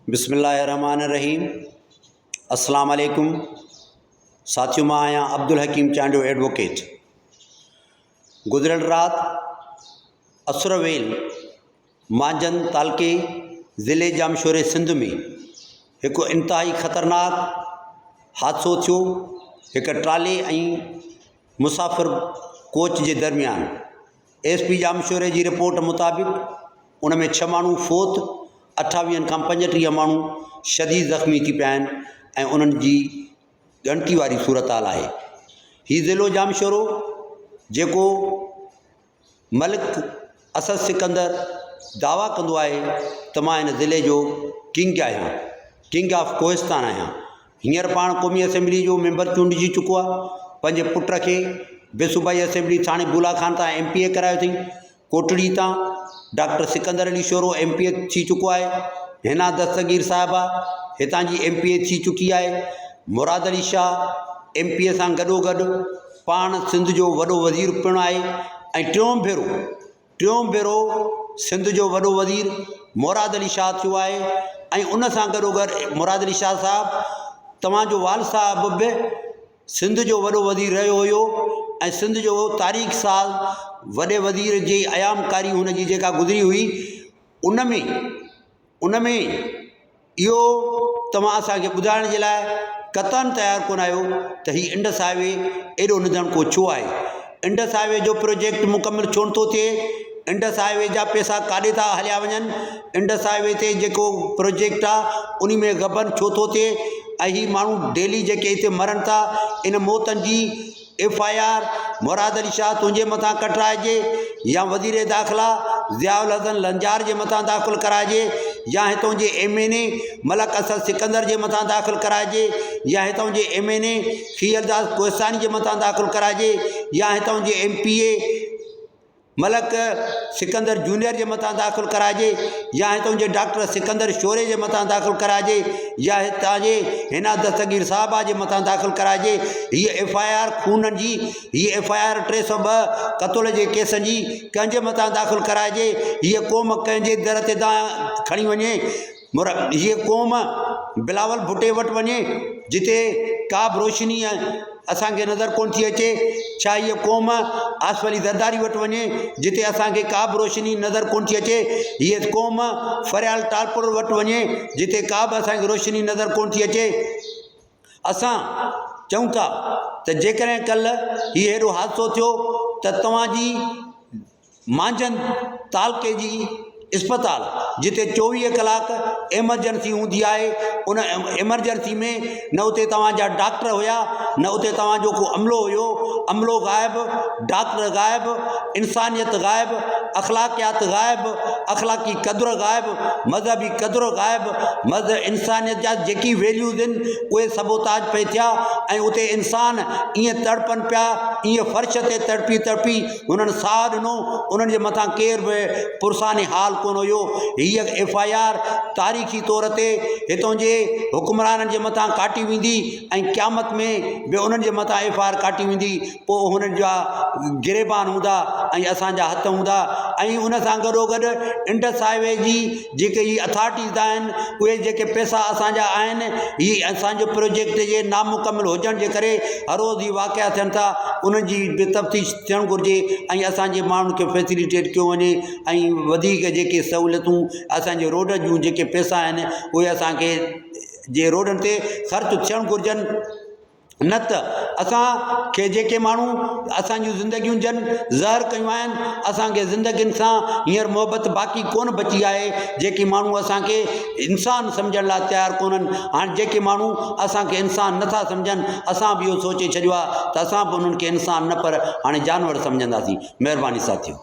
बिस्मिल्लाहिर्रहमानिर्रहीम। अस्सलाम वालेकुम साथियों, मां आहियां अब्दुल हकीम चांडियो एडवोकेट। गुज़िरियल राति असुरवेल मांजन तालके ज़िले जामशोरे सिंध में हिकु इंतहाई ख़तरनाक हादसो थियो। हिकु ट्राले ऐं मुसाफ़िर कोच जे दरमियान। एसपी जामशोरे जी रिपोर्ट मुताबिक़ उन में 6 माण्हू फोत, 28 खां 35 माण्हू शदीद ज़ख़्मी थी पिया आहिनि ऐं उन्हनि जी ॻणती वारी सूरत हाल आहे। हीउ ज़िलो जामशोरो जेको मलिक असद सिकंदर दावा कंदो आहे त मां हिन ज़िले जो किंग आहियां, किंग ऑफ कोहिस्तान आहियां। हींअर पाण क़ौमी असेंबली जो मेंबर चूंडिजी चुको आहे। पंहिंजे पुट खे बेसूबाई असेंबली थाणे बुलाखान तां MPA करायो अथई। कोटड़ी तां doctor Sikandar Ali sorrow MPA थी चुको आहे। हिना दस्तगीर साहिबा हितां जी MPA थी चुकी आहे। मुराद अली शाह MPA सां गॾोगॾु पाण सिंध जो वॾो वज़ीर पिणु आहे ऐं टियों भेरो सिंध जो वॾो वज़ीर मुराद अली शाह थियो आहे। ऐं उन सां गॾोगॾु मुराद अली शाह साहिबु तव्हांजो वाल साहिबु बि सिंध जो वॾो वज़ीर रहियो हुयो ऐं सिंध जो तारीख़ साल वॾे वज़ीर जी अयामकारी हुन जी जेका गुज़री हुई उन में इहो तव्हां असांखे ॿुधाइण जे लाइ क़तन तयारु कोन आहियो त हीउ इंडस हाईवे एॾो निधणको छो आहे। इंडस हाईवे जो प्रोजेक्ट मुकमिल छो नथो थिए? इंडस हाईवे जा पैसा काॾे था हलिया वञनि? इंडस हाईवे ते जेको प्रोजेक्ट आहे उन में गबन छो थो थिए? ऐं हीअ माण्हू डेली जेके हिते मरनि था, इन मौतनि जी FIR मुराद अली शाह तुंहिंजे मथां कटराइजे या वज़ीर दाख़िला ज़ियाउल हसन लंजार जे मथां दाख़िल कराइजे या हितां जे MNA मलक असद सिकंदर जे मथां दाख़िल कराइजे या हितां जे MNA खीरदास कोहिस्तानी जे मथां दाख़िल कराइजे या हितां जे MPA मलक सिकंदर जूनियर जे मथां दाख़िल कराइजे या हितां जे डॉक्टर सिकंदर शोरे जे मथां दाख़िल कराइजे या हितां जे हिना दस्तगीर साहिबा जे मथां दाख़िल कराइजे। हीअ FIR खूननि जी, हीअ FIR 302 क़त्ल जे केसनि जी कंहिंजे मथां दाख़िल कराइजे। हीअ क़ौम कंहिंजे दर ते खणी वञे, हीअ क़ौम बिलावल भुट्टे वटि वञे जिते का बि रोशनी असांखे नज़र कोन थी अचे। छा हीअ क़ौम आसिफ अली ज़रदारी वटि वञे जिते असांखे का बि रोशनी नज़र कोन थी अचे? हीअ क़ौम फरियाल टालपुर वटि वञे जिते का बि असांखे रोशनी नज़र कोन थी अचे? असां चऊं था त जेकॾहिं कल्ह हीअ हेॾो हादसो थियो त तव्हांजी मांजन तालके जी इस्पताल जिते 24 कलाक एमरजेंसी हूंदी आहे, उन एमरजेंसी में न उते तव्हांजा डॉक्टर हुया, न उते तव्हांजो को अमलो हुयो। अमलो ग़ाइबु, डॉक्टर ग़ाइबु, इंसानियत ग़ाइबु, अख़लाक़ियात ग़ाइबु, अख़लाक़ी क़द्र ग़ाइबु, मज़हबी क़द्र ग़ाइबु, इंसानियत जा जेकी वैल्यूज़ आहिनि उहे सबोताज पई थिया ऐं उते इंसान ईअं तड़पनि पिया, ईअं फ़र्श ते तड़पी हुननि साह ॾिनो, उन्हनि जे मथां केर बि पुरसानी हाल कोन हुयो। हीअ FIR तारीख़ी तौर ते हितां जे हुक्मराननि जे मथां काटी वेंदी ऐं क़यामत में बि उन्हनि जे मथां FIR काटी वेंदी। पोइ हुननि जा गिरेबान हूंदा ऐं असांजा हथ हूंदा। ऐं उन सां गॾोगॾु इंडस हाईवे जी जेके हीअ अथॉरिटीज़ आहिनि, उहे जेके पैसा असांजा आहिनि, हीअ असांजो प्रोजेक्ट जे नामुकमिल हुजण जे करे हर रोज़ हीअ वाक़िया थियनि था। उन्हनि जी बि तफ़्तीश थियणु घुरिजे ऐं असांजे माण्हुनि खे फैसिलिटेट कयो वञे ऐं वधीक जेके सहूलियतूं असांजे रोड जूं जेके पैसा आहिनि उहे असांखे जे रोडनि ते ख़र्चु थियणु घुरिजनि। न त असांखे जेके माण्हू असांजूं ज़िंदगियूं जन ज़हर कयूं आहिनि, असांखे ज़िंदगियुनि सां हींअर मोहबत बाक़ी कोन बची आहे। जेके माण्हू असांखे इंसान सम्झण लाइ तयारु कोन्हनि, हाणे जेके माण्हू असांखे इंसान नथा सम्झनि, असां बि इहो सोचे छॾियो आहे त असां बि उन्हनि खे इंसान न पर हाणे जानवर सम्झंदासीं। महिरबानी साथियो।